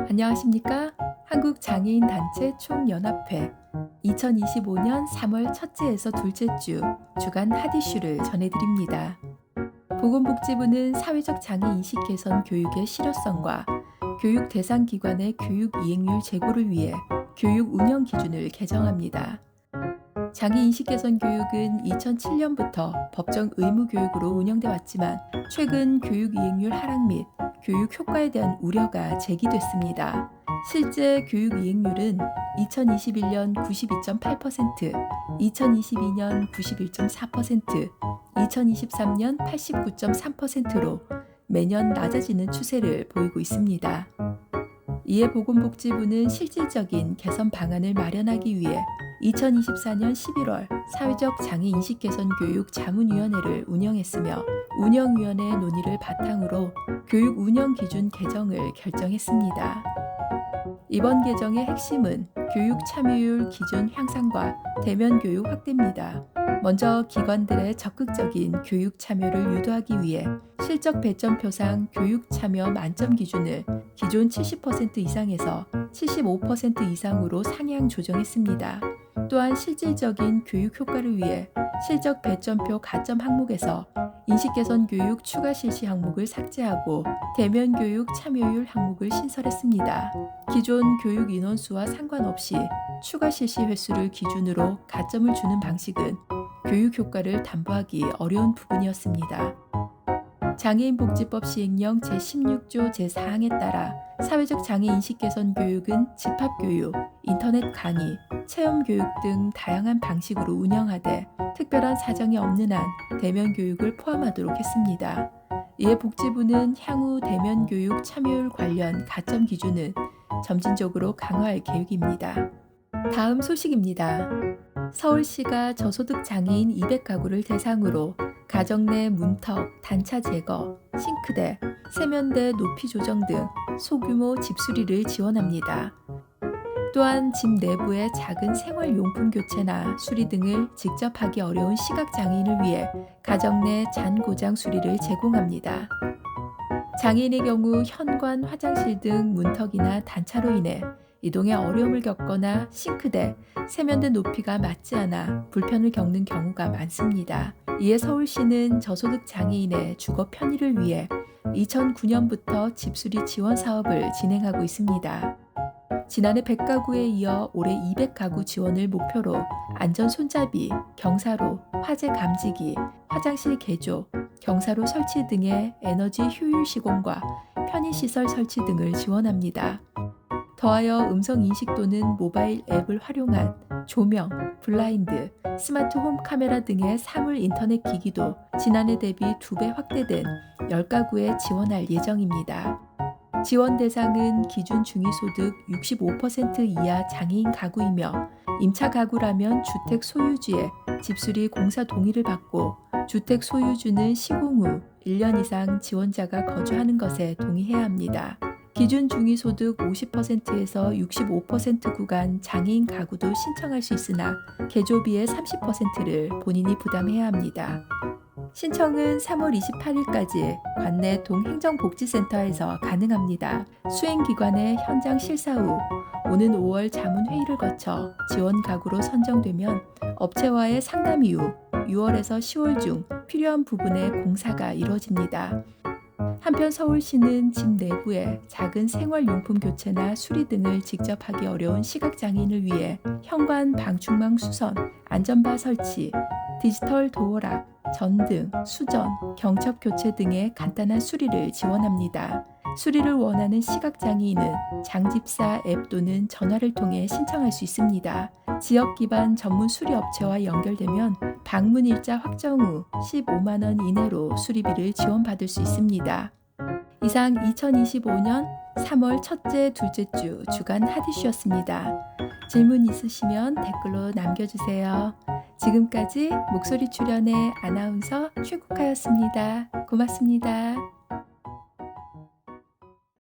안녕하십니까? 한국장애인단체 총연합회 2025년 3월 첫째에서 둘째 주 주간 핫이슈를 전해드립니다. 보건복지부는 사회적 장애 인식 개선 교육의 실효성과 교육 대상 기관의 교육 이행률 제고를 위해 교육 운영 기준을 개정합니다. 장애 인식 개선 교육은 2007년부터 법정 의무 교육으로 운영돼 왔지만 최근 교육 이행률 하락 및 교육 효과에 대한 우려가 제기됐습니다. 실제 교육 이행률은 2021년 92.8%, 2022년 91.4%, 2023년 89.3%로 매년 낮아지는 추세를 보이고 있습니다. 이에 보건복지부는 실질적인 개선 방안을 마련하기 위해 2024년 11월 사회적 장애 인식 개선 교육 자문위원회를 운영했으며 운영위원회 논의를 바탕으로 교육 운영 기준 개정을 결정했습니다. 이번 개정의 핵심은 교육 참여율 기준 향상과 대면 교육 확대입니다. 먼저 기관들의 적극적인 교육 참여를 유도하기 위해 실적 배점표상 교육 참여 만점 기준을 기존 70% 이상에서 75% 이상으로 상향 조정했습니다. 또한 실질적인 교육 효과를 위해 실적 배점표 가점 항목에서 인식 개선 교육 추가 실시 항목을 삭제하고 대면 교육 참여율 항목을 신설했습니다. 기존 교육 인원수와 상관없이 추가 실시 횟수를 기준으로 가점을 주는 방식은 교육 효과를 담보하기 어려운 부분이었습니다. 장애인복지법 시행령 제16조 제4항에 따라 사회적 장애 인식 개선 교육은 집합교육, 인터넷 강의, 체험교육 등 다양한 방식으로 운영하되 특별한 사정이 없는 한 대면 교육을 포함하도록 했습니다. 이에 복지부는 향후 대면 교육 참여율 관련 가점 기준은 점진적으로 강화할 계획입니다. 다음 소식입니다. 서울시가 저소득 장애인 200가구를 대상으로 가정 내 문턱, 단차 제거, 싱크대, 세면대 높이 조정 등 소규모 집수리를 지원합니다. 또한 집 내부의 작은 생활용품 교체나 수리 등을 직접 하기 어려운 시각장애인을 위해 가정 내 잔고장 수리를 제공합니다. 장애인의 경우 현관, 화장실 등 문턱이나 단차로 인해 이동에 어려움을 겪거나 싱크대, 세면대 높이가 맞지 않아 불편을 겪는 경우가 많습니다. 이에 서울시는 저소득 장애인의 주거 편의를 위해 2009년부터 집수리 지원 사업을 진행하고 있습니다. 지난해 100가구에 이어 올해 200가구 지원을 목표로 안전 손잡이, 경사로, 화재 감지기, 화장실 개조, 경사로 설치 등의 에너지 효율 시공과 편의시설 설치 등을 지원합니다. 더하여 음성인식 또는 모바일 앱을 활용한 조명, 블라인드, 스마트 홈 카메라 등의 사물 인터넷 기기도 지난해 대비 2배 확대된 10가구에 지원할 예정입니다. 지원 대상은 기준 중위소득 65% 이하 장애인 가구이며 임차 가구라면 주택 소유주의 집수리 공사 동의를 받고 주택 소유주는 시공 후 1년 이상 지원자가 거주하는 것에 동의해야 합니다. 기준 중위소득 50%에서 65% 구간 장애인 가구도 신청할 수 있으나 개조비의 30%를 본인이 부담해야 합니다. 신청은 3월 28일까지 관내 동행정복지센터에서 가능합니다. 수행기관의 현장 실사 후 오는 5월 자문회의를 거쳐 지원 가구로 선정되면 업체와의 상담 이후 6월에서 10월 중 필요한 부분의 공사가 이루어집니다. 한편 서울시는 집 내부에 작은 생활용품 교체나 수리 등을 직접 하기 어려운 시각장애인을 위해 현관 방충망 수선, 안전바 설치, 디지털 도어락, 전등, 수전, 경첩 교체 등의 간단한 수리를 지원합니다. 수리를 원하는 시각장애인은 장집사 앱 또는 전화를 통해 신청할 수 있습니다. 지역 기반 전문 수리 업체와 연결되면 방문 일자 확정 후 15만 원 이내로 수리비를 지원받을 수 있습니다. 이상 2025년 3월 첫째, 둘째 주 주간 핫이슈였습니다. 질문 있으시면 댓글로 남겨주세요. 지금까지 목소리 출연의 아나운서 최국화였습니다. 고맙습니다.